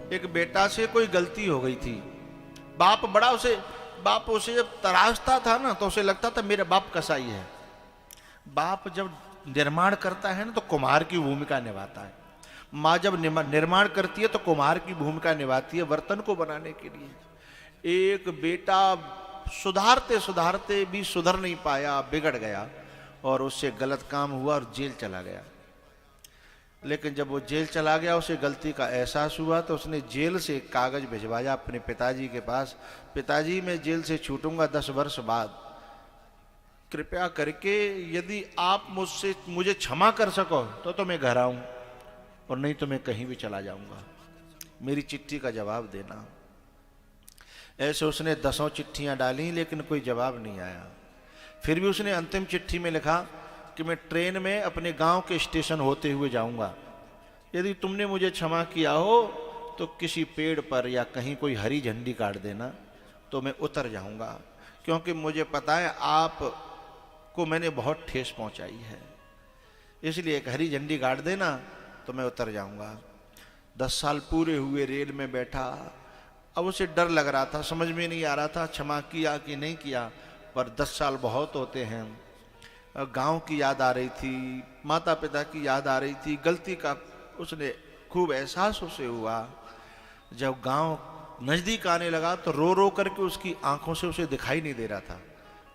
एक बेटा से कोई गलती हो गई थी। बाप उसे जब तराशता था ना तो उसे लगता था मेरा बाप कसाई है। बाप जब निर्माण करता है ना तो कुम्हार की भूमिका निभाता है। माँ जब निर्माण करती है तो कुम्हार की भूमिका निभाती है बर्तन को बनाने के लिए। एक बेटा सुधारते सुधारते भी सुधर नहीं पाया, बिगड़ गया और उससे गलत काम हुआ और जेल चला गया। लेकिन जब वो जेल चला गया, उसे गलती का एहसास हुआ तो उसने जेल से एक कागज भिजवाया अपने पिताजी के पास। पिताजी, मैं जेल से छूटूंगा 10 वर्ष बाद, कृपया करके यदि आप मुझे क्षमा कर सको तो मैं घर आऊं, और नहीं तो मैं कहीं भी चला जाऊंगा। मेरी चिट्ठी का जवाब देना। ऐसे उसने 10 चिट्ठियां डाली लेकिन कोई जवाब नहीं आया। फिर भी उसने अंतिम चिट्ठी में लिखा कि मैं ट्रेन में अपने गांव के स्टेशन होते हुए जाऊंगा। यदि तुमने मुझे क्षमा किया हो तो किसी पेड़ पर या कहीं कोई हरी झंडी काट देना तो मैं उतर जाऊंगा, क्योंकि मुझे पता है आपको मैंने बहुत ठेस पहुंचाई है। इसलिए एक हरी झंडी काट देना तो मैं उतर जाऊंगा। 10 साल पूरे हुए, रेल में बैठा। अब उसे डर लग रहा था, समझ में नहीं आ रहा था क्षमा किया कि नहीं किया। पर 10 साल बहुत होते हैं। गांव की याद आ रही थी, माता पिता की याद आ रही थी, गलती का उसने खूब एहसास उसे हुआ। जब गांव नजदीक आने लगा तो रो रो करके उसकी आंखों से उसे दिखाई नहीं दे रहा था।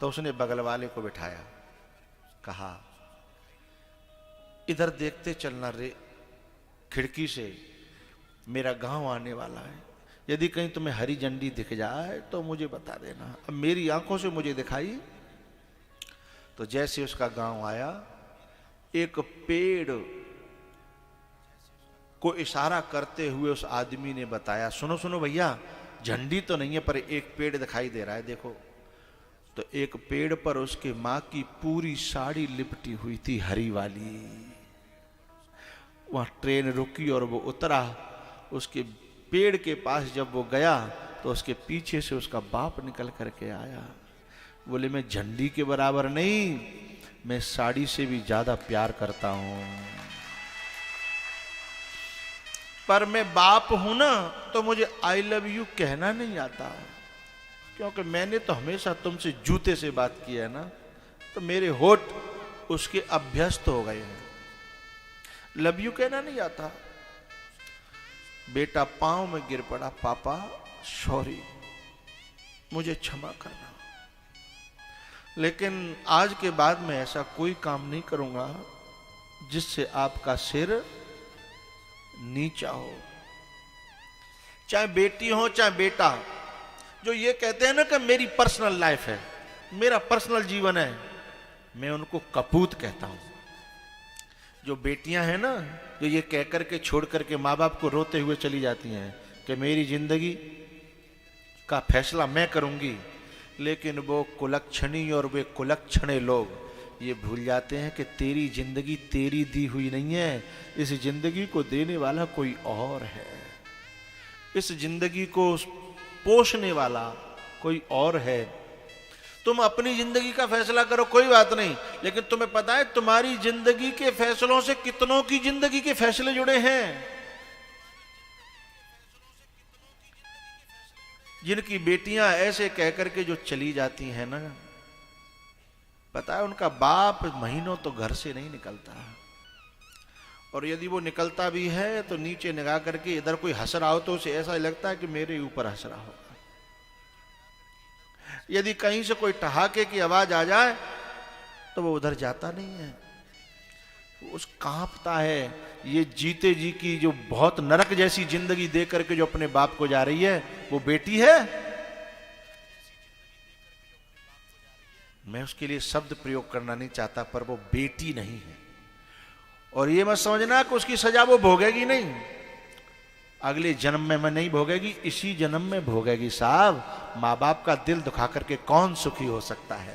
तो उसने बगल वाले को बिठाया, कहा इधर देखते चलना रे, खिड़की से मेरा गांव आने वाला है। यदि कहीं तुम्हें हरी झंडी दिख जाए तो मुझे बता देना। अब मेरी आंखों से मुझे दिखाई। तो जैसे उसका गांव आया, एक पेड़ को इशारा करते हुए उस आदमी ने बताया, सुनो सुनो भैया, झंडी तो नहीं है पर एक पेड़ दिखाई दे रहा है, देखो। तो एक पेड़ पर उसके माँ की पूरी साड़ी लिपटी हुई थी, हरी वाली। वहां ट्रेन रुकी और वो उतरा। उसके पेड़ के पास जब वो गया तो उसके पीछे से उसका बाप निकल करके आया। बोले, मैं झंडी के बराबर नहीं, मैं साड़ी से भी ज्यादा प्यार करता हूं, पर मैं बाप हूं ना तो मुझे आई लव यू कहना नहीं आता, क्योंकि मैंने तो हमेशा तुमसे जूते से बात की है ना, तो मेरे होठ उसके अभ्यस्त हो गए हैं, लव यू कहना नहीं आता। बेटा पांव में गिर पड़ा, पापा सॉरी, मुझे क्षमा करना। लेकिन आज के बाद मैं ऐसा कोई काम नहीं करूंगा जिससे आपका सिर नीचा हो। चाहे बेटी हो चाहे बेटा, जो ये कहते हैं ना कि मेरी पर्सनल लाइफ है, मेरा पर्सनल जीवन है, मैं उनको कपूत कहता हूं। जो बेटियां हैं ना, जो ये कह करके छोड़ करके माँ बाप को रोते हुए चली जाती हैं कि मेरी जिंदगी का फैसला मैं करूंगी, लेकिन वो कुलक्षणी और वे कुलक्षणे लोग ये भूल जाते हैं कि तेरी जिंदगी तेरी दी हुई नहीं है, इस जिंदगी को देने वाला कोई और है, इस जिंदगी को पोषने वाला कोई और है। तुम अपनी जिंदगी का फैसला करो, कोई बात नहीं, लेकिन तुम्हें पता है तुम्हारी जिंदगी के फैसलों से कितनों की जिंदगी के फैसले जुड़े हैं। जिनकी बेटियां ऐसे कहकर के जो चली जाती हैं ना, पता है उनका बाप महीनों तो घर से नहीं निकलता, और यदि वो निकलता भी है तो नीचे निगाह करके इधर कोई हंस रहा हो तो उसे ऐसा लगता है कि मेरे ऊपर हंस रहा होगा। यदि कहीं से कोई ठहाके की आवाज आ जाए तो वो उधर जाता नहीं है, उस कांपता है। ये जीते जी की जो बहुत नरक जैसी जिंदगी दे करके जो अपने बाप को जा रही है, वो बेटी है। मैं उसके लिए शब्द प्रयोग करना नहीं चाहता, पर वो बेटी नहीं है। और ये मत समझना कि उसकी सजा वो भोगेगी नहीं, अगले जन्म में नहीं भोगेगी, इसी जन्म में भोगेगी। साहब, माँ बाप का दिल दुखा करके कौन सुखी हो सकता है?